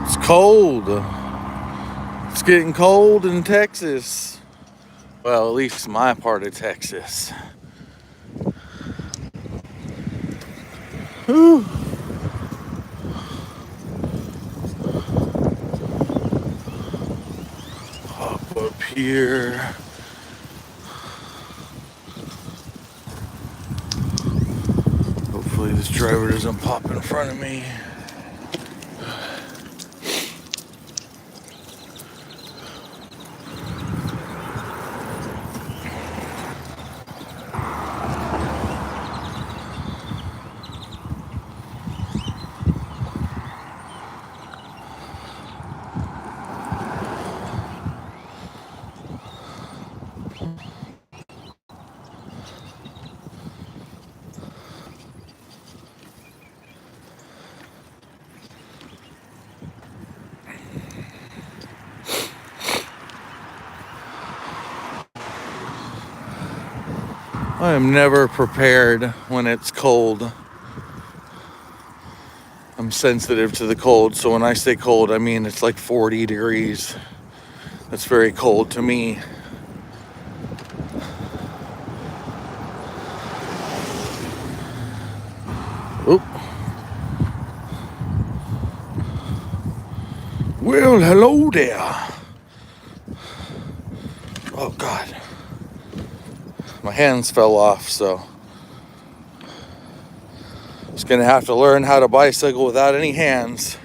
It's cold. It's getting cold in Texas. Well, at least my part of Texas. Whew. Hop up here. Hopefully this driver doesn't pop in front of me. I am never prepared when it's cold. I'm sensitive to the cold, so when I say cold, I mean it's like 40 degrees. That's very cold to me. Oop. Well, hello there. Oh, God. My hands fell off, so just gonna have to learn how to bicycle without any hands.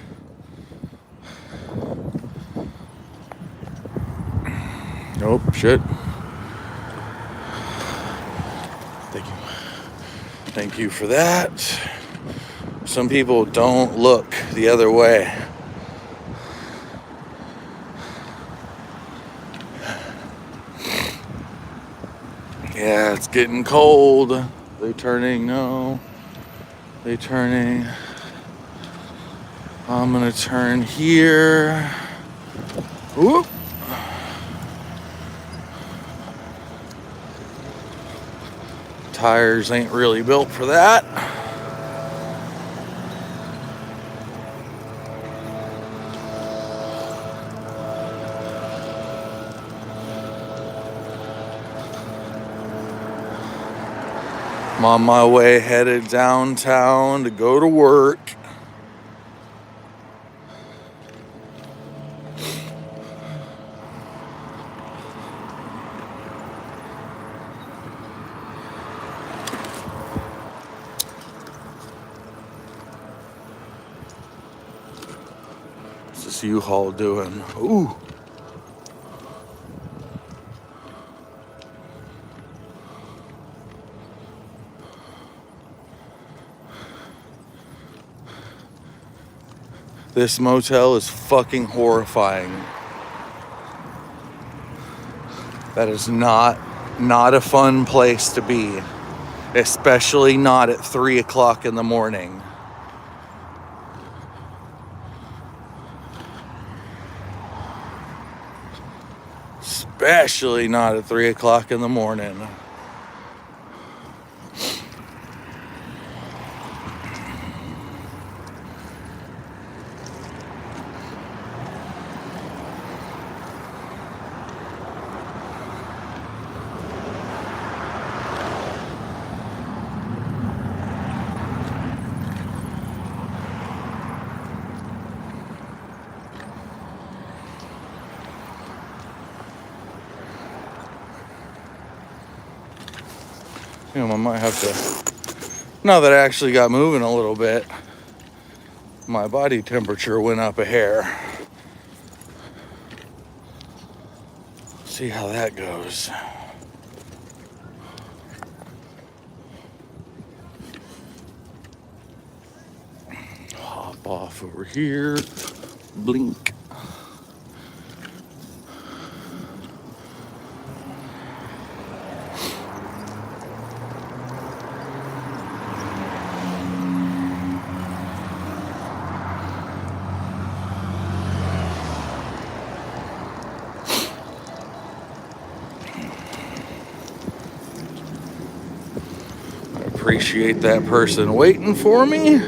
Nope, shit. Thank you. Thank you for that. Some people don't look the other way. Yeah, it's getting cold. They turning? No. They turning. I'm gonna turn here. Whoop. Tires ain't really built for that. I'm on my way headed downtown to go to work. What's this U-Haul doing? Ooh. This motel is fucking horrifying. That is not a fun place to be, especially not at 3 o'clock in the morning. Especially not at 3 o'clock in the morning. You know, I might have to, now that I actually got moving a little bit, my body temperature went up a hair. See how that goes. Hop off over here. Blink. Appreciate that person waiting for me.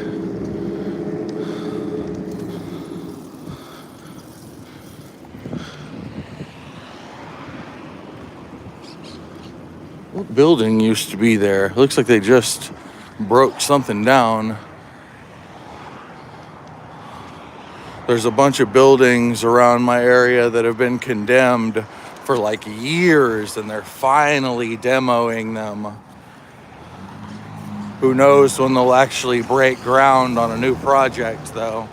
What building used to be there? Looks like they just broke something down. There's a bunch of buildings around my area that have been condemned for like years, and they're finally demoing them. Who knows when they'll actually break ground on a new project, though.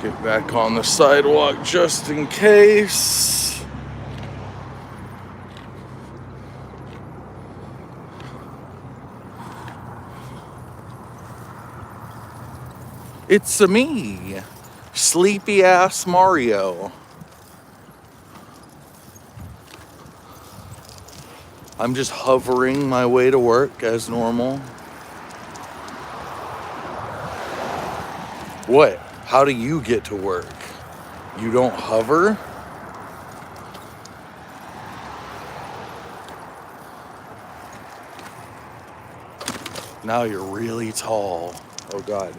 Get back on the sidewalk just in case. It's me, sleepy ass Mario. I'm just hovering my way to work as normal. What? How do you get to work? You don't hover? Now you're really tall. Oh God.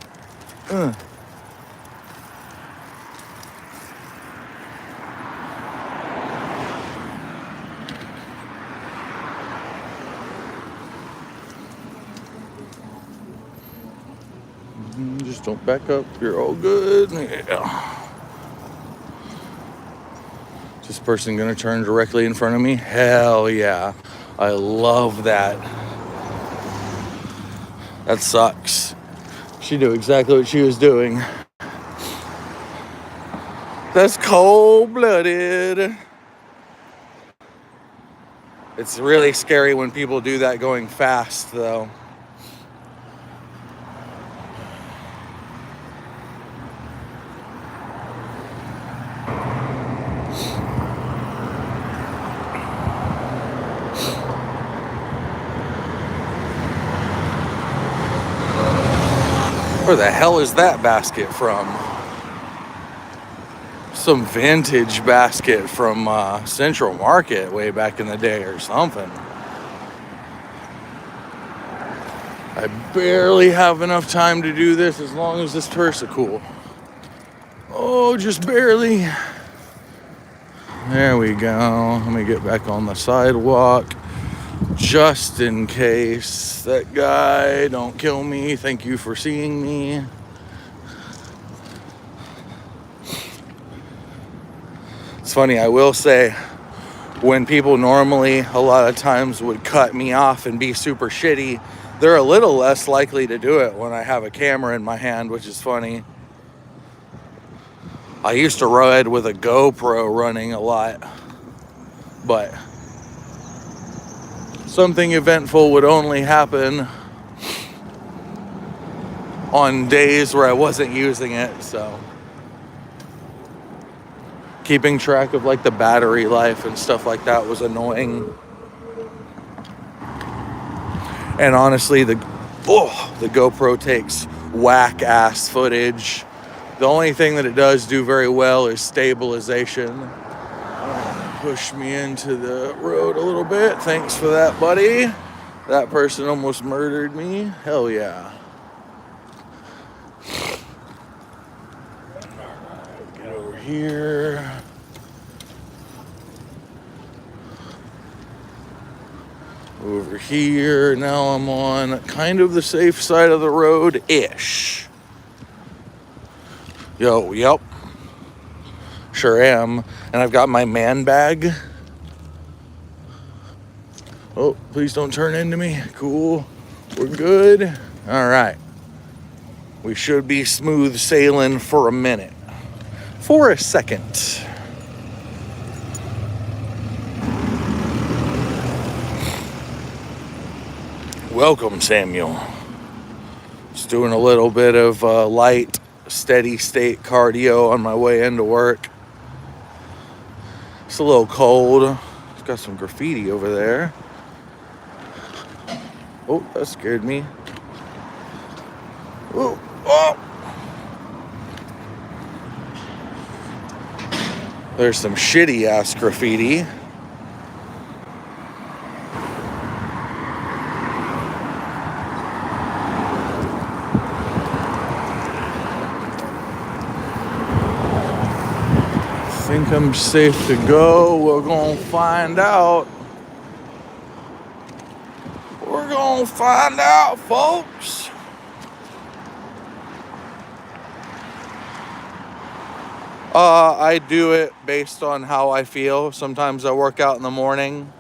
Just don't back up. You're all good. Yeah. Is this person gonna turn directly in front of me? Hell yeah. I love that. That sucks. She knew exactly what she was doing. That's cold-blooded. It's really scary when people do that going fast, though. Where the hell is that basket from? Some vintage basket from Central Market way back in the day or something. I barely have enough time to do this as long as this person cool. Oh, just barely. There we go. Let me get back on the sidewalk just in case that guy don't kill me. Thank you for seeing me. It's funny, I will say, when people normally a lot of times would cut me off and be super shitty, they're a little less likely to do it when I have a camera in my hand, which is funny. I used to ride with a GoPro running a lot, but something eventful would only happen on days where I wasn't using it, so keeping track of like the battery life and stuff like that was annoying. And honestly, the GoPro takes whack ass footage. The only thing that it does do very well is stabilization. Push me into the road a little bit. Thanks for that, buddy. That person almost murdered me. Hell yeah. Get over here. Over here. Now I'm on kind of the safe side of the road-ish. Yo, yep. Sure am. And I've got my man bag. Oh, please don't turn into me. Cool. We're good. All right. We should be smooth sailing for a minute. For a second. Welcome, Samuel. Just doing a little bit of light, steady state cardio on my way into work. It's a little cold. It's got some graffiti over there. Oh, that scared me. Oh, oh! There's some shitty ass graffiti. I'm safe to go. We're gonna find out. We're gonna find out, folks. I do it based on how I feel. Sometimes I work out in the morning.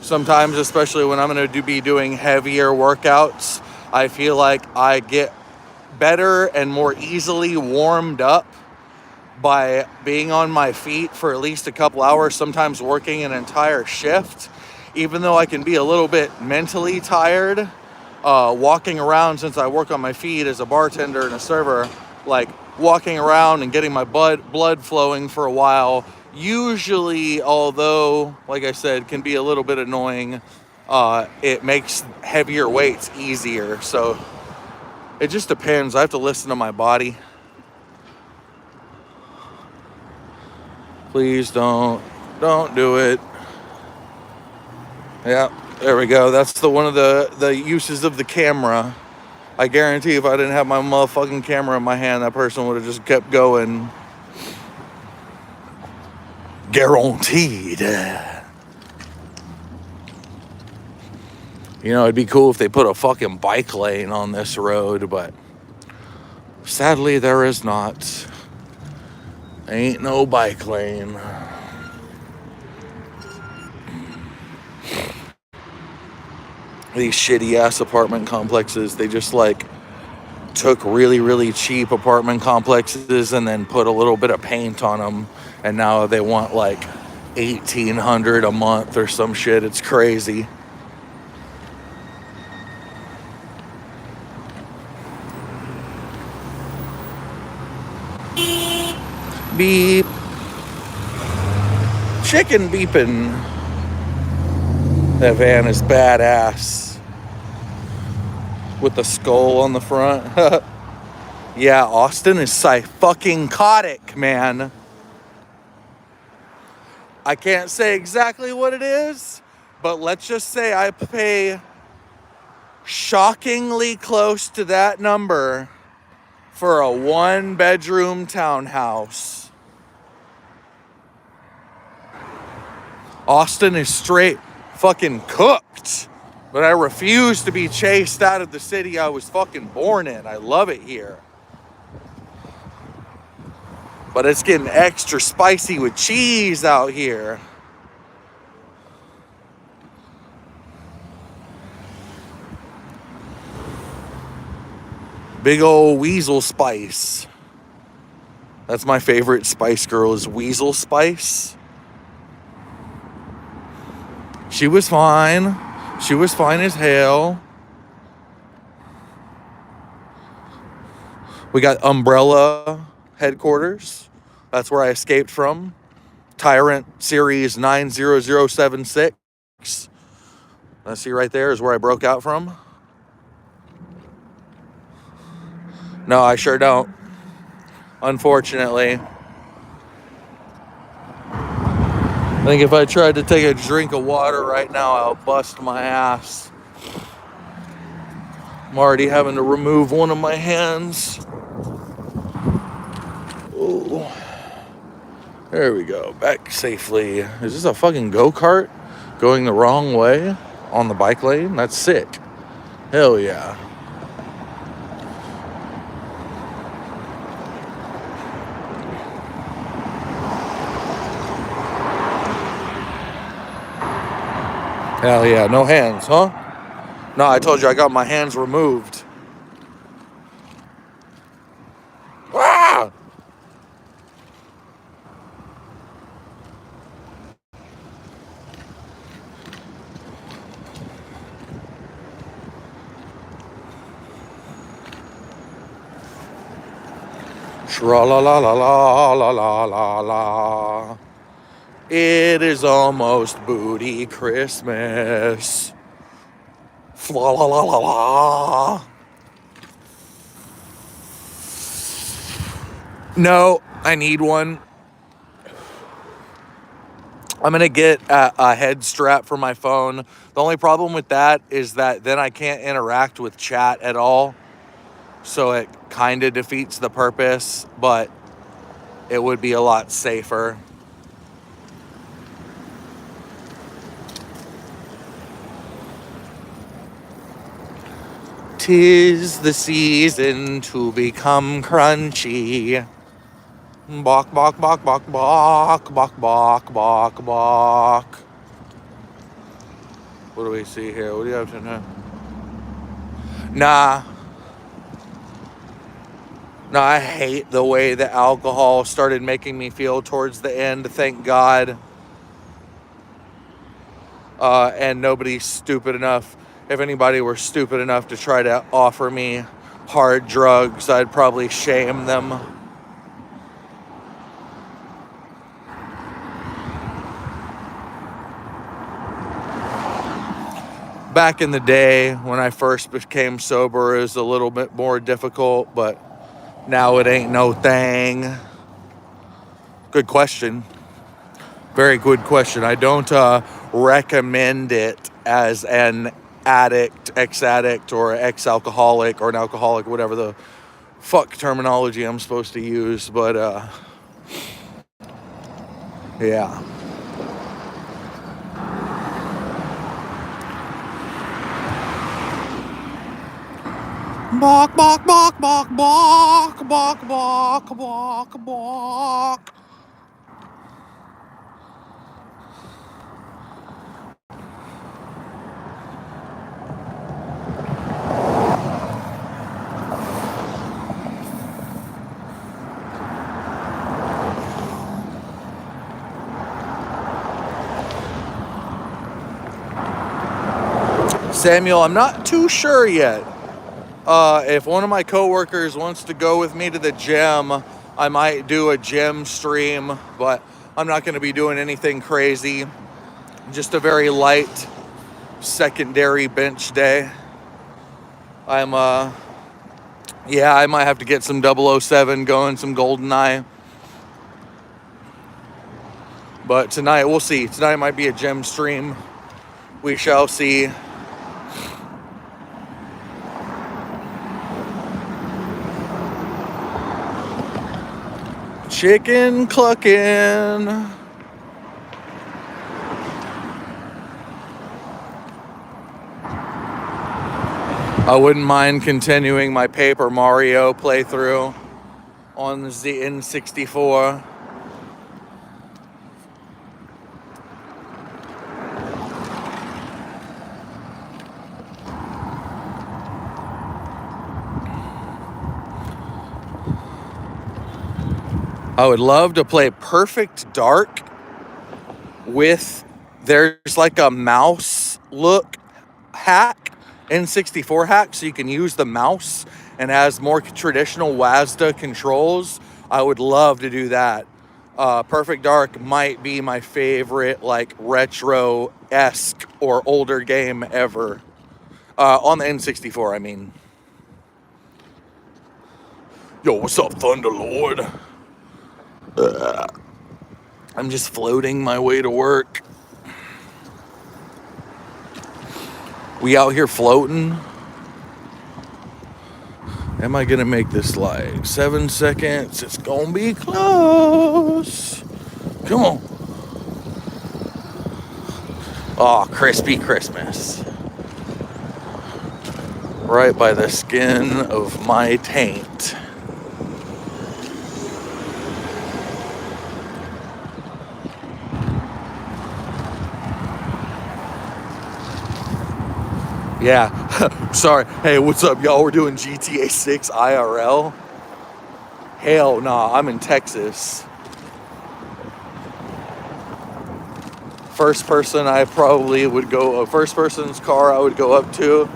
Sometimes, especially when I'm going to be doing heavier workouts, I feel like I get better and more easily warmed up by being on my feet for at least a couple hours, sometimes working an entire shift. Even though I can be a little bit mentally tired, walking around, since I work on my feet as a bartender and a server, like walking around and getting my blood flowing for a while, usually, although, like I said, can be a little bit annoying, it makes heavier weights easier. So it just depends. I have to listen to my body. Please don't do it. Yeah, there we go. That's one of the uses of the camera. I guarantee if I didn't have my motherfucking camera in my hand, that person would have just kept going. Guaranteed. You know, it'd be cool if they put a fucking bike lane on this road, but sadly there is not. Ain't no bike lane. These shitty ass apartment complexes, they just like took really, really cheap apartment complexes and then put a little bit of paint on them, and now they want like $1,800 a month or some shit. It's crazy. Beep. Chicken beeping. That van is badass. With the skull on the front. Yeah, Austin is fucking-cotic, man. I can't say exactly what it is, but let's just say I pay shockingly close to that number for a 1-bedroom townhouse. Austin is straight fucking cooked, but I refuse to be chased out of the city I was fucking born in. I love it here. But it's getting extra spicy with cheese out here. Big old weasel spice. That's my favorite Spice Girl, is Weasel Spice. She was fine. She was fine as hell. We got Umbrella headquarters. That's where I escaped from. Tyrant Series 90076. Let's see, right there is where I broke out from. No, I sure don't. Unfortunately. I think if I tried to take a drink of water right now, I'll bust my ass. I'm already having to remove one of my hands. Ooh. There we go. Back safely. Is this a fucking go-kart going the wrong way on the bike lane? That's sick. Hell yeah. Hell yeah. No hands, huh? No, I told you I got my hands removed. Ah! Tra-la-la-la-la-la-la-la. It is almost booty Christmas. Fla-la-la-la-la. No, I need one. I'm going to get a head strap for my phone. The only problem with that is that then I can't interact with chat at all. So it kind of defeats the purpose. But it would be a lot safer. Tis the season to become crunchy. Bok, bok, bok, bok, bok, bok, bok, bok, bok. What do we see here? What do you have to know? Nah, I hate the way that alcohol started making me feel towards the end, thank God. And nobody's stupid enough. If anybody were stupid enough to try to offer me hard drugs, I'd probably shame them. Back in the day when I first became sober, it was a little bit more difficult, but now it ain't no thing. Good question. Very good question. I don't recommend it as an addict, ex-addict, or ex-alcoholic, or an alcoholic, whatever the fuck terminology I'm supposed to use, but yeah. Bok, bok, bok, bok, bok, bok, bok, bok, bok. Samuel, I'm not too sure yet. If one of my coworkers wants to go with me to the gym, I might do a gym stream, but I'm not going to be doing anything crazy. Just a very light secondary bench day. I might have to get some 007 going, some GoldenEye. But tonight, we'll see. Tonight might be a gym stream. We shall see. Chicken clucking. I wouldn't mind continuing my Paper Mario playthrough on the N64. I would love to play Perfect Dark with, there's like a mouse look hack, N64 hack, so you can use the mouse and has more traditional WASD controls. I would love to do that. Perfect Dark might be my favorite like retro-esque or older game ever. On the N64, I mean. Yo, what's up, Thunderlord? I'm just floating my way to work. We out here floating. Am I gonna make this like 7 seconds? It's gonna be close. Come on. Oh, crispy Christmas. Right by the skin of my taint. Yeah, sorry. Hey, what's up, y'all? We're doing GTA 6 IRL. Hell nah, I'm in Texas. First person's car I would go up to,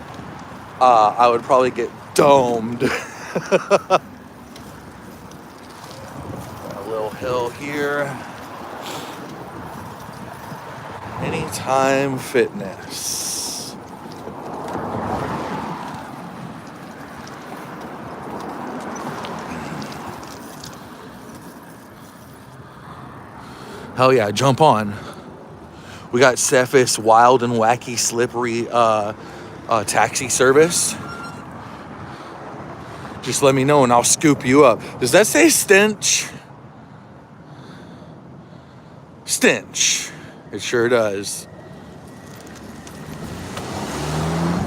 I would probably get domed. A little hill here. Anytime Fitness. Hell yeah, jump on. We got Cephas Wild and Wacky Slippery taxi service. Just let me know and I'll scoop you up. Does that say stench? stench. It sure does.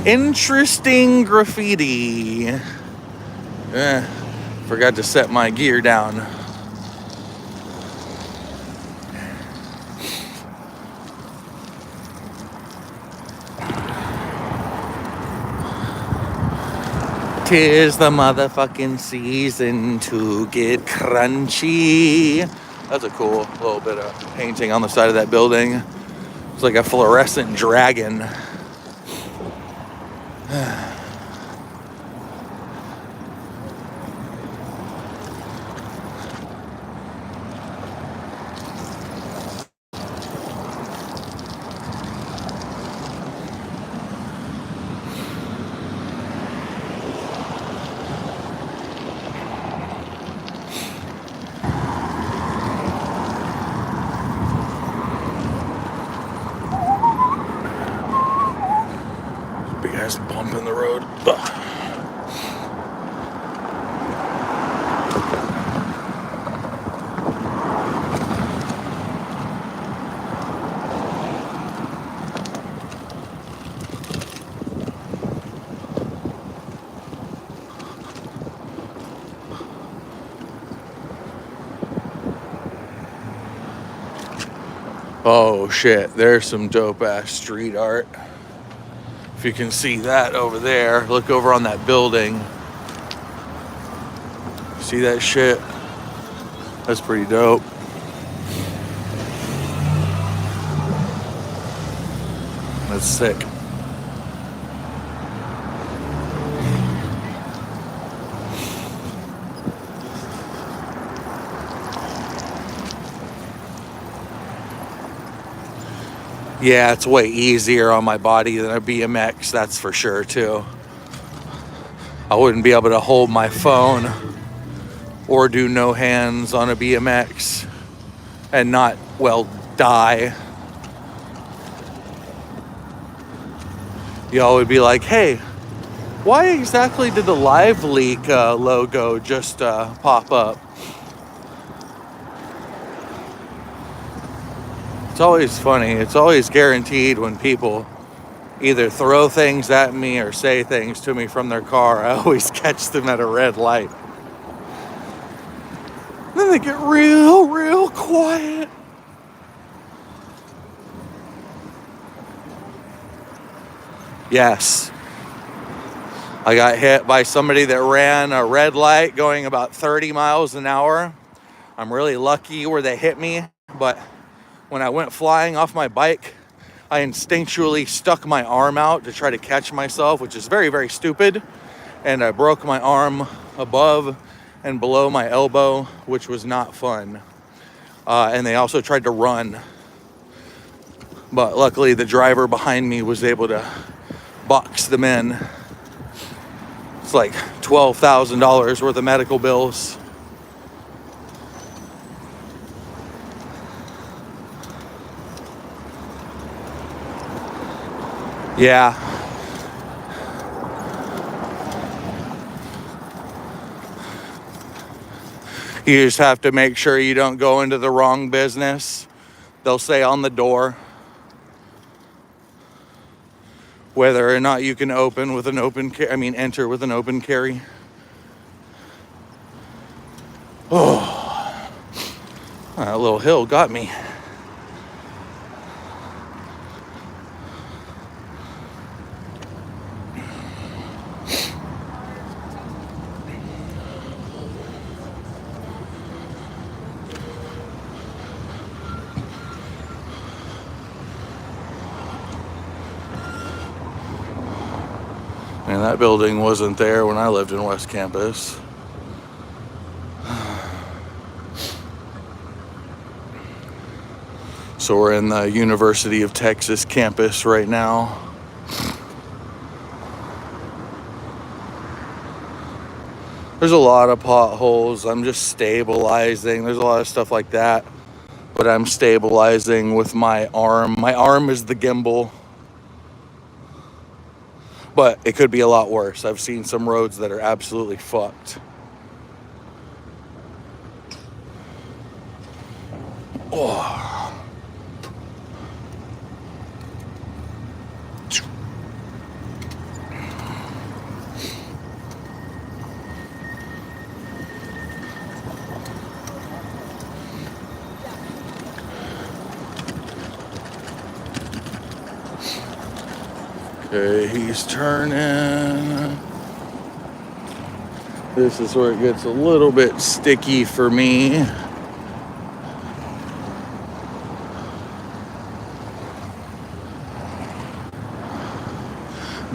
Interesting graffiti. Forgot to set my gear down. Tis the motherfucking season to get crunchy. That's a cool little bit of painting on the side of that building. It's like a fluorescent dragon. Big ass bump in the road. Ugh. Oh shit, there's some dope ass street art. If you can see that over there, look over on that building. See that shit? That's pretty dope. That's sick. Yeah, it's way easier on my body than a BMX, that's for sure too. I wouldn't be able to hold my phone or do no hands on a BMX and not, well, die. Y'all would be like, hey, why exactly did the Live Leak logo just pop up? It's always funny. It's always guaranteed when people either throw things at me or say things to me from their car. I always catch them at a red light. Then they get real quiet. Yes. I got hit by somebody that ran a red light going about 30 miles an hour. I'm really lucky where they hit me, but when I went flying off my bike, I instinctually stuck my arm out to try to catch myself, which is very stupid. And I broke my arm above and below my elbow, which was not fun. And they also tried to run. But luckily, the driver behind me was able to box them in. It's like $12,000 worth of medical bills. Yeah. You just have to make sure you don't go into the wrong business. They'll say on the door whether or not you can enter with an open carry. Oh, that little hill got me. And that building wasn't there when I lived in West Campus. So we're in the University of Texas campus right now. There's a lot of potholes. I'm just stabilizing. There's a lot of stuff like that. But I'm stabilizing with my arm. My arm is the gimbal. But it could be a lot worse. I've seen some roads that are absolutely fucked. Oh. Okay, he's turning. This is where it gets a little bit sticky for me.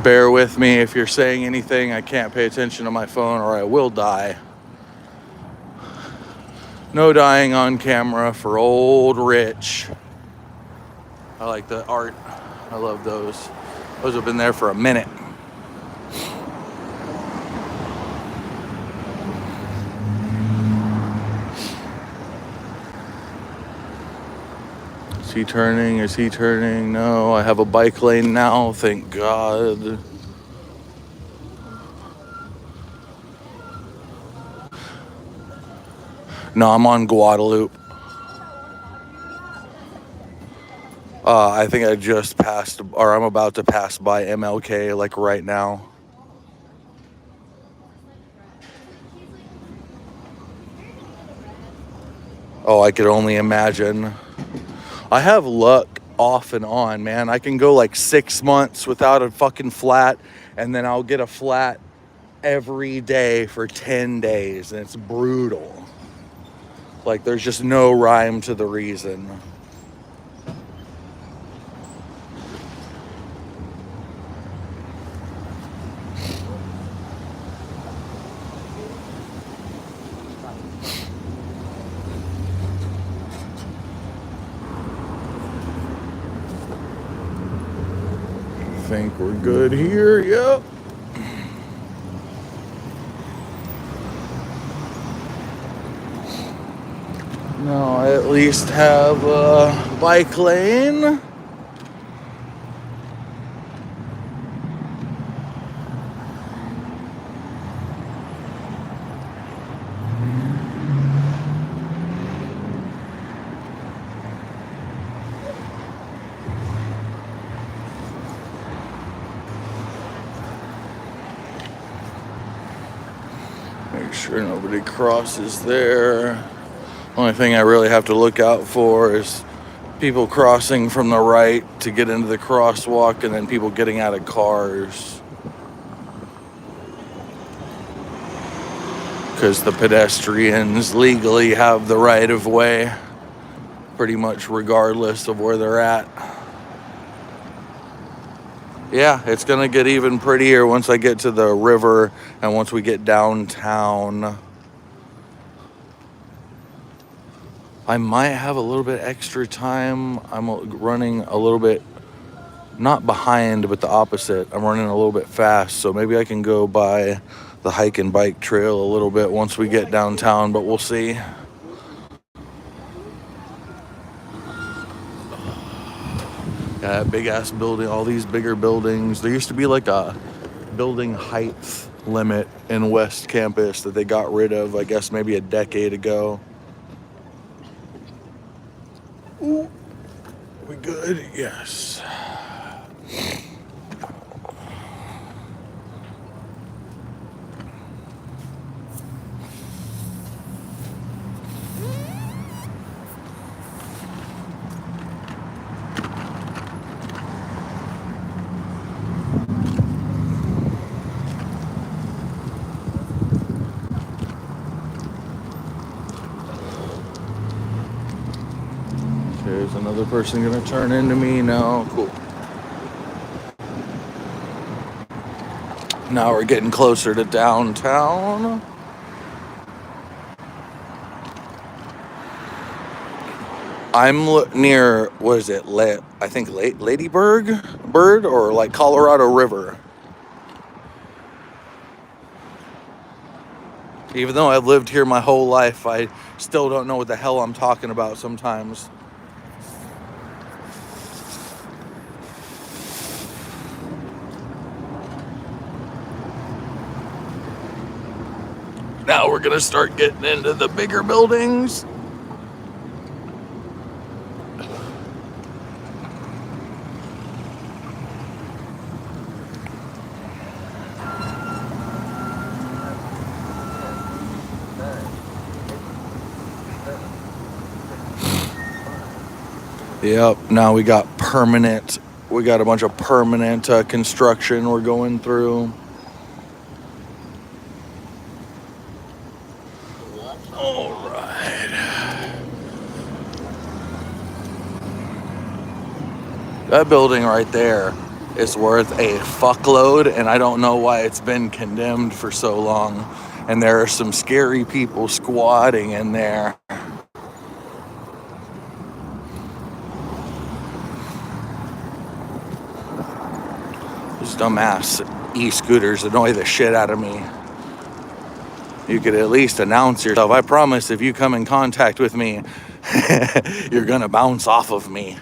Bear with me if you're saying anything. I can't pay attention to my phone or I will die. No dying on camera for old Rich. I like the art. I love those. Those have been there for a minute. Is he turning? Is he turning? No, I have a bike lane now, thank God. No, I'm on Guadalupe. I think I just passed, or I'm about to pass by MLK, like right now. Oh, I could only imagine. I have luck off and on, man. I can go like 6 months without a fucking flat, and then I'll get a flat every day for 10 days, and it's brutal. Like, there's just no rhyme to the reason. I think we're good here. Yep. Now I at least have a bike lane. Make sure nobody crosses there. Only thing I really have to look out for is people crossing from the right to get into the crosswalk, and then people getting out of cars. Because the pedestrians legally have the right of way, pretty much regardless of where they're at. Yeah, it's gonna get even prettier once I get to the river and once we get downtown. I might have a little bit extra time. I'm running a little bit, not behind, but the opposite. I'm running a little bit fast, so maybe I can go by the hike and bike trail a little bit once we get downtown, but we'll see. Yeah, that big ass building, all these bigger buildings. There used to be like a building height limit in West Campus that they got rid of, I guess maybe a decade ago. Ooh, we good? Yes. There's another person gonna turn into me now. Cool. Now we're getting closer to downtown. I'm near, what is it? I think Ladybird or like Colorado River. Even though I've lived here my whole life, I still don't know what the hell I'm talking about sometimes. Now we're gonna start getting into the bigger buildings. Yep, now we got permanent We got a bunch of permanent construction we're going through. All right. That building right there is worth a fuckload, and I don't know why it's been condemned for so long. And there are some scary people squatting in there. Those dumbass e-scooters annoy the shit out of me. You could at least announce yourself. I promise if you come in contact with me, you're gonna bounce off of me.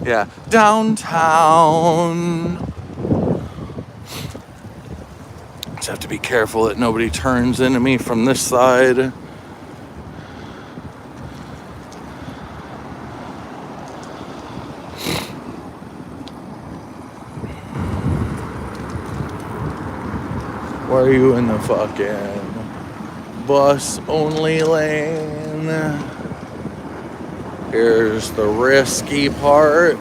Yeah, downtown. Just have to be careful that nobody turns into me from this side. Why are you in the fucking bus only lane? Here's the risky part.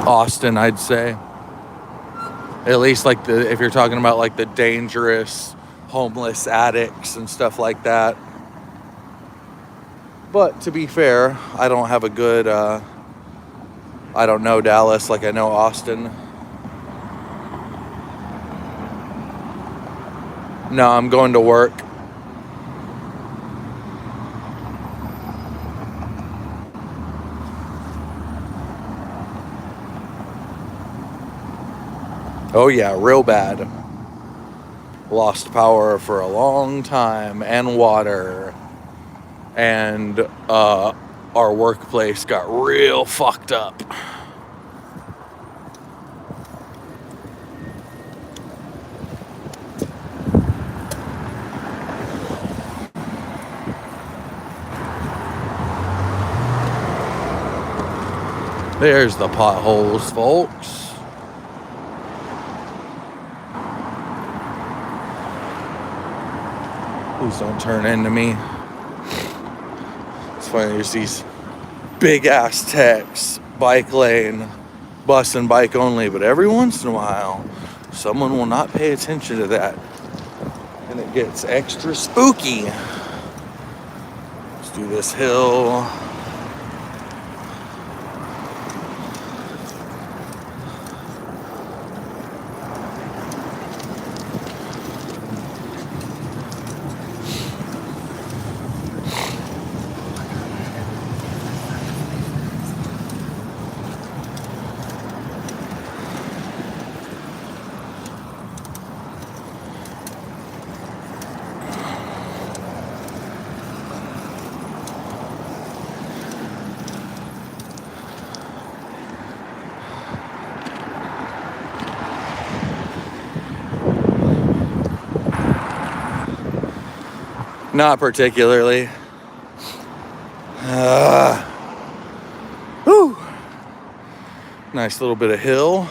Austin, I'd say. At least like if you're talking about like the dangerous homeless addicts and stuff like that. But to be fair, I don't have a good I don't know Dallas like I know Austin. No, I'm going to work. Oh yeah, real bad. Lost power for a long time and water. And our workplace got real fucked up. There's the potholes, folks. Please don't turn into me. It's funny, there's these big ass techs, bike lane, bus and bike only, but every once in a while, someone will not pay attention to that. And it gets extra spooky. Let's do this hill. Not particularly. Whew. Nice little bit of hill.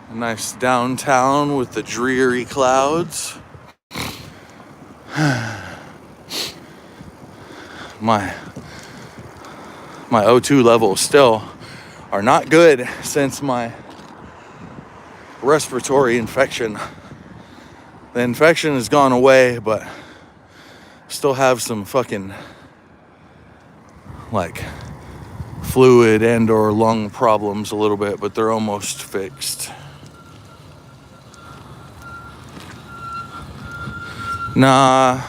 A nice downtown with the dreary clouds. My O2 levels still are not good since my respiratory infection. The infection has gone away, but still have some fucking like fluid and or lung problems a little bit, but they're almost fixed. Nah,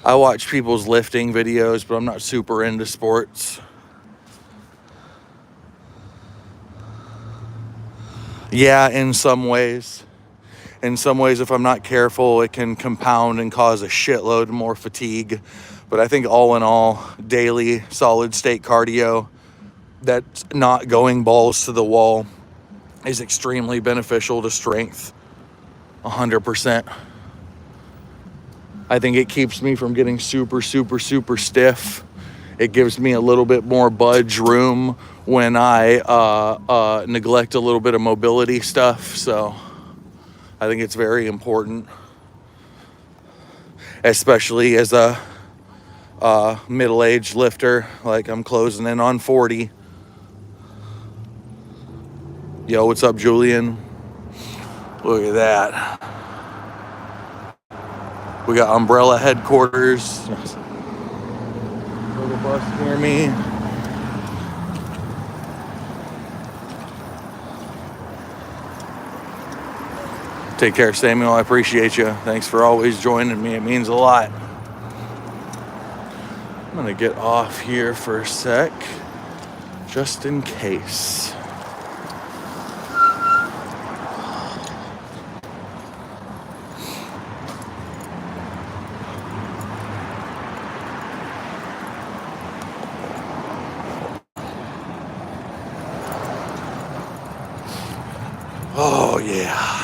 I watch people's lifting videos, but I'm not super into sports. Yeah, in some ways. In some ways, if I'm not careful, it can compound and cause a shitload more fatigue. But I think all in all, daily solid state cardio that's not going balls to the wall is extremely beneficial to strength. 100%. I think it keeps me from getting super, super, super stiff. It gives me a little bit more budge room when I neglect a little bit of mobility stuff. So I think it's very important, especially as a middle-aged lifter. Like, I'm closing in on 40. Yo, what's up, Julian? Look at that. We got Umbrella headquarters. Little bus near me. Take care, Samuel. I appreciate you. Thanks for always joining me. It means a lot. I'm gonna get off here for a sec, just in case. Oh, yeah.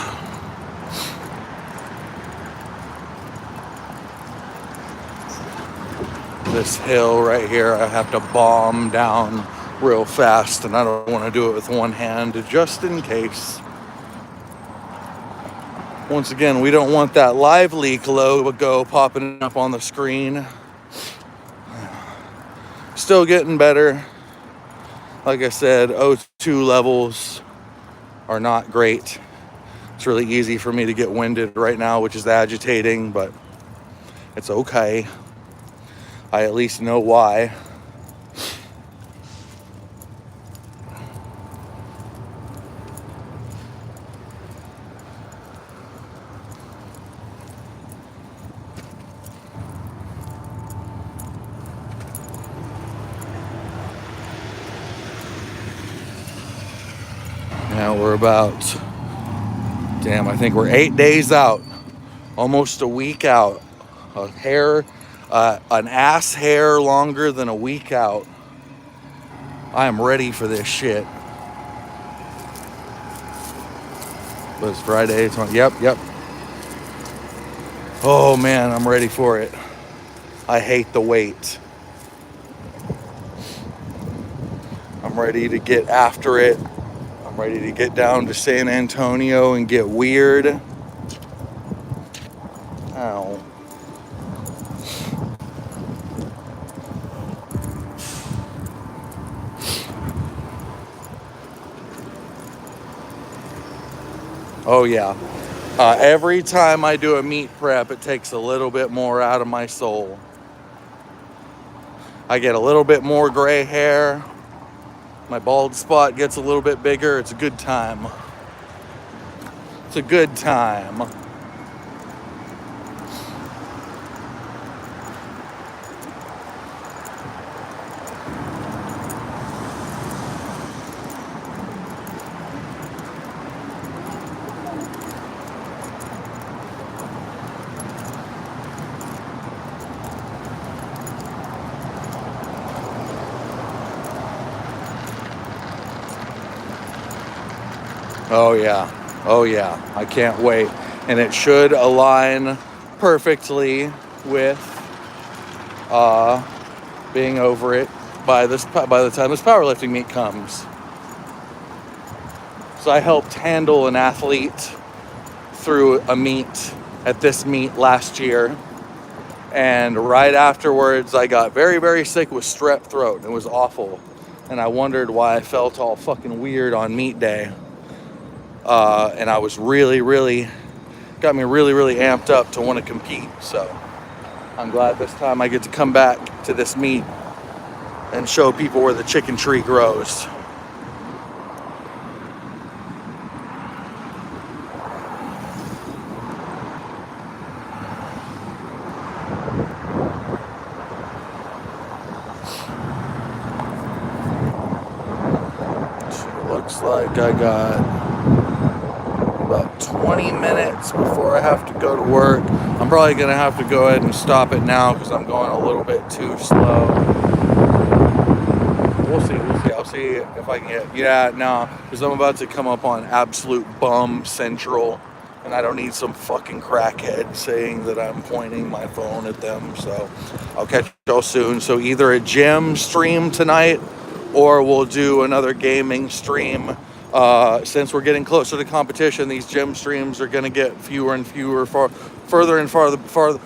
This hill right here, I have to bomb down real fast, and I don't want to do it with one hand, just in case. Once again, we don't want that live leak logo popping up on the screen. Still getting better. Like I said, O2 levels are not great. It's really easy for me to get winded right now, which is agitating, but it's okay. I at least know why. Now we're about, I think we're 8 days out, almost a week out. An ass hair longer than a week out. I am ready for this shit. But it's Friday. Yep. Oh man, I'm ready for it. I hate the wait. I'm ready to get after it. I'm ready to get down to San Antonio and get weird. Ow. Oh yeah. Every time I do a meat prep, it takes a little bit more out of my soul. I get a little bit more gray hair. My bald spot gets a little bit bigger. It's a good time. It's a good time. Oh yeah, I can't wait. And it should align perfectly with being over it by the time this powerlifting meet comes. So I helped handle an athlete through a meet at this meet last year. And right afterwards, I got very, very sick with strep throat. It was awful. And I wondered why I felt all fucking weird on meet day. And I was got me really amped up to want to compete. So I'm glad this time I get to come back to this meet and show people where the chicken tree grows. Looks like I got about 20 minutes before I have to go to work. I'm probably going to have to go ahead and stop it now because I'm going a little bit too slow. We'll see. I'll see if I can get... Yeah, no, because I'm about to come up on absolute bum central And I don't need some fucking crackhead saying that I'm pointing my phone at them. So I'll catch y'all soon. So either a gym stream tonight or we'll do another gaming stream. Since we're getting closer to competition, these gym streams are going to get fewer and fewer, further and farther.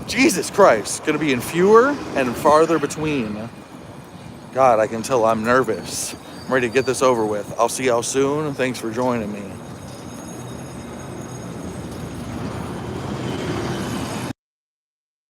Jesus Christ, going to be in fewer and farther between. God, I can tell I'm nervous. I'm ready to get this over with. I'll see y'all soon. Thanks for joining me.